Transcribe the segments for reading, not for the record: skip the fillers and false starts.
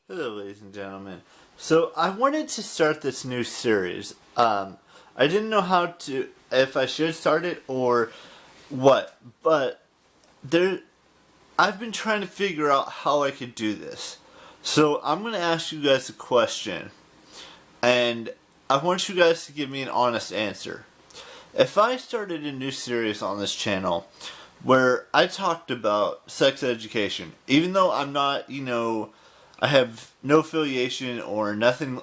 Hello, ladies and gentlemen. So I wanted to start this new series. I didn't know if I should start it or what, but I've been trying to figure out how I could do this. So I'm going to ask you guys a question, and I want you guys to give me an honest answer. If I started a new series on this channel where I talked about sex education, even though I'm not, I have no affiliation or nothing,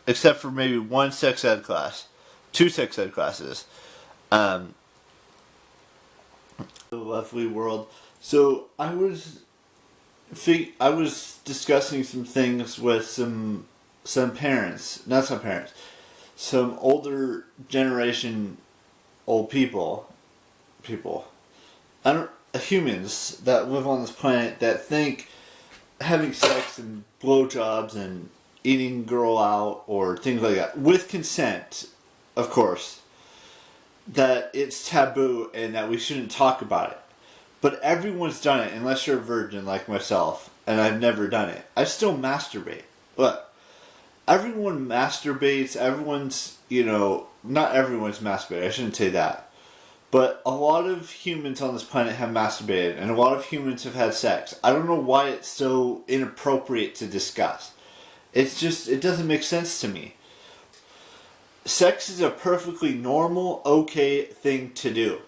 except for maybe one sex ed class, two sex ed classes. The lovely world. So I was discussing some things with some parents, not some parents, some older generation, old people, humans that live on this planet that think having sex and blowjobs and eating girl out or things like that, with consent, of course, that it's taboo and that we shouldn't talk about it. But everyone's done it, unless you're a virgin like myself, and I've never done it. I still masturbate. Look, everyone masturbates, not everyone's masturbating, I shouldn't say that. But a lot of humans on this planet have masturbated, and a lot of humans have had sex. I don't know why it's so inappropriate to discuss. It doesn't make sense to me. Sex is a perfectly normal, okay thing to do.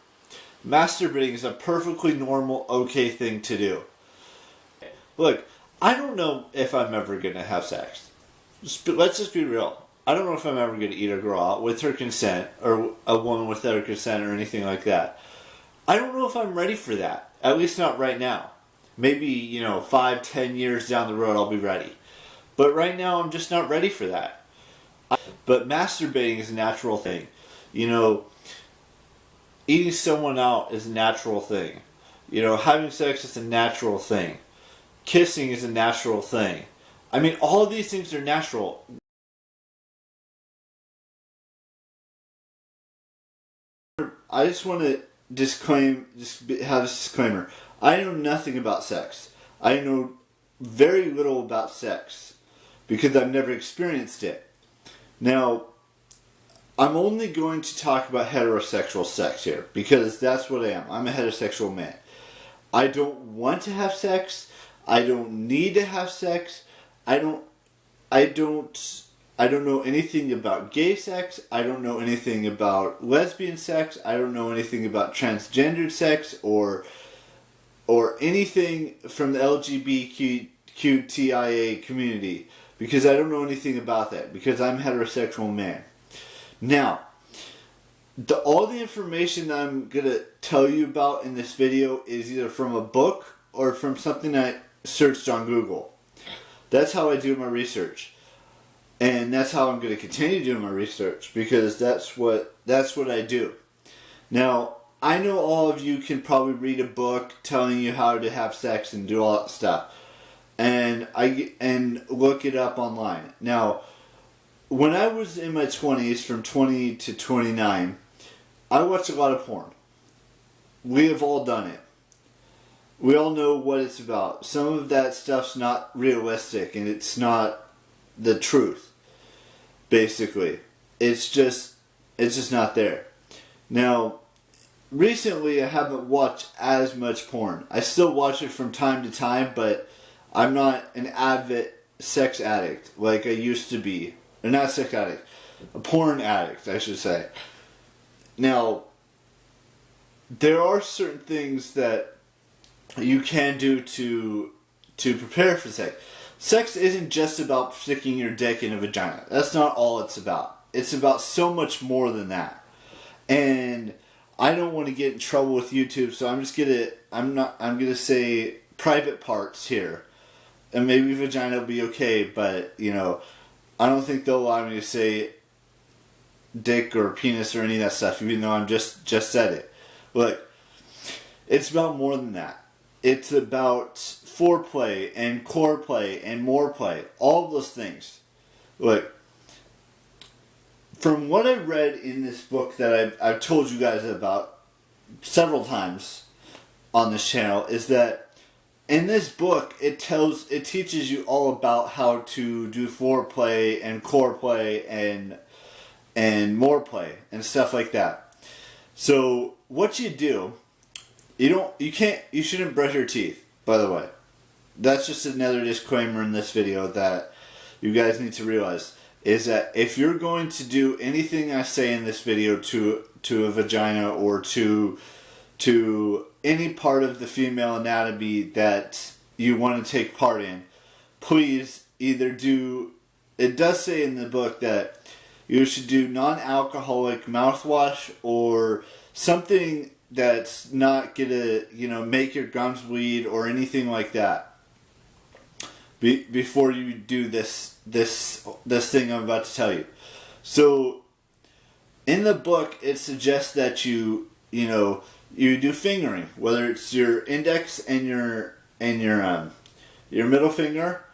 Masturbating is a perfectly normal, okay thing to do. Look, I don't know if I'm ever going to have sex. Let's just be real. I don't know if I'm ever going to eat a girl out with her consent, or a woman without her consent, or anything like that. I don't know if I'm ready for that. At least not right now. Maybe, 5-10 years down the road I'll be ready. But right now I'm just not ready for that. But masturbating is a natural thing. Eating someone out is a natural thing. Having sex is a natural thing. Kissing is a natural thing. I mean, all of these things are natural. I just want to have this disclaimer. I know nothing about sex. I know very little about sex because I've never experienced it. Now, I'm only going to talk about heterosexual sex here because that's what I am. I'm a heterosexual man. I don't want to have sex. I don't need to have sex. I don't know anything about gay sex. I don't know anything about lesbian sex. I don't know anything about transgendered sex or anything from the LGBTQIA community because I don't know anything about that because I'm a heterosexual man. Now, all the information I'm going to tell you about in this video is either from a book or from something I searched on Google. That's how I do my research. And that's how I'm going to continue doing my research because that's what I do. Now, I know all of you can probably read a book telling you how to have sex and do all that stuff. And look it up online. Now, when I was in my 20s, from 20 to 29, I watched a lot of porn. We have all done it. We all know what it's about. Some of that stuff's not realistic and it's not the truth. Basically, it's just not there. Now, recently I haven't watched as much porn. I still watch it from time to time, but I'm not an avid sex addict like I used to be. Or not sex addict, a porn addict, I should say. Now, there are certain things that you can do to prepare for sex. Sex isn't just about sticking your dick in a vagina. That's not all it's about. It's about so much more than that. And I don't want to get in trouble with YouTube, so I'm gonna say private parts here. And maybe vagina will be okay, but I don't think they'll allow me to say dick or penis or any of that stuff, even though I'm just said it. Look, it's about more than that. It's about foreplay and core play and more play. All of those things. Look, from what I read in this book that I've told you guys about several times on this channel, is that in this book, it teaches you all about how to do foreplay and core play and more play and stuff like that. So what you do, you shouldn't brush your teeth, by the way. That's just another disclaimer in this video that you guys need to realize, is that if you're going to do anything I say in this video to a vagina or to any part of the female anatomy that you want to take part in, please either do, it does say in the book that you should do non-alcoholic mouthwash or something that's not gonna, make your gums bleed or anything like that before you do this thing I'm about to tell you. So in the book, it suggests that you do fingering, whether it's your index and your middle finger,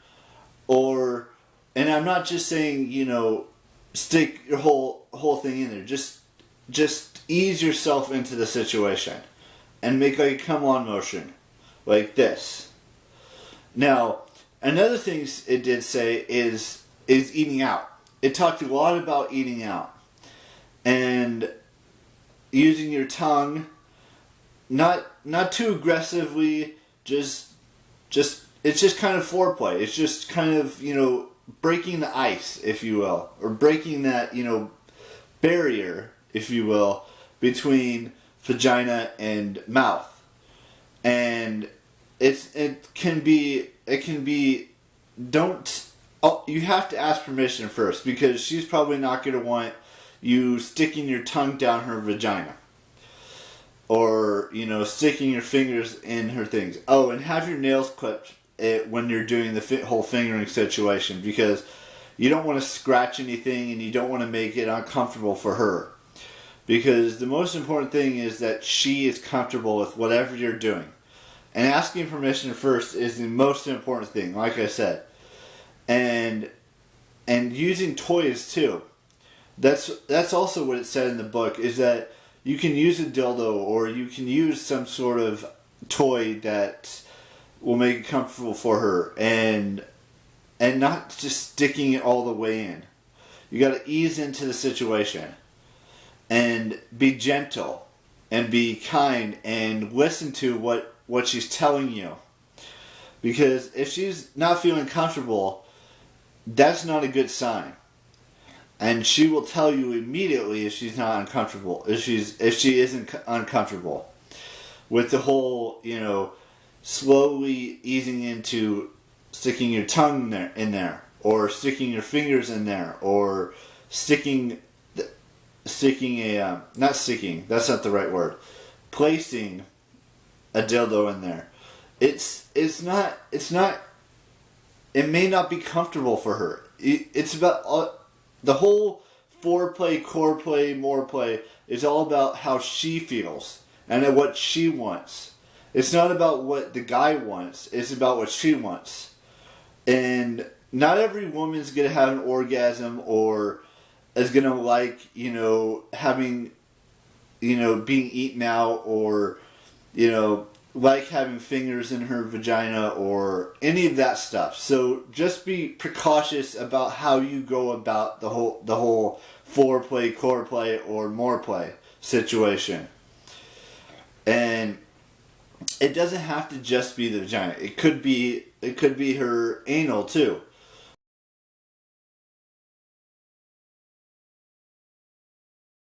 and I'm not just saying stick your whole thing in there. Just ease yourself into the situation and make like a come on motion, like this. Now, another thing it did say is eating out. It talked a lot about eating out and using your tongue, not too aggressively. Just it's just kind of foreplay. It's just kind of breaking the ice, if you will, or breaking that barrier, if you will, between vagina and mouth. And it can be you have to ask permission first, because she's probably not going to want you sticking your tongue down her vagina or sticking your fingers in her things. Oh, and have your nails clipped when you're doing the whole fingering situation, because you don't want to scratch anything and you don't want to make it uncomfortable for her, because the most important thing is that she is comfortable with whatever you're doing. And asking permission first is the most important thing, like I said. And using toys too. That's also what it said in the book, is that you can use a dildo or you can use some sort of toy that will make it comfortable for her, and not just sticking it all the way in. You got to ease into the situation and be gentle and be kind and listen to what she's telling you. Because if she's not feeling comfortable, that's not a good sign. And she will tell you immediately if she's not uncomfortable, if she isn't uncomfortable with the whole, slowly easing into sticking your tongue in there, or sticking your fingers in there, or placing a dildo in there. It may not be comfortable for her. It's about the whole foreplay, core play, more play is all about how she feels and what she wants. It's not about what the guy wants. It's about what she wants. And not every woman's going to have an orgasm or is going to like, having, being eaten out, or, like having fingers in her vagina or any of that stuff. So just be precautious about how you go about the whole foreplay, core play, or more play situation. And it doesn't have to just be the vagina. It could be her anal too.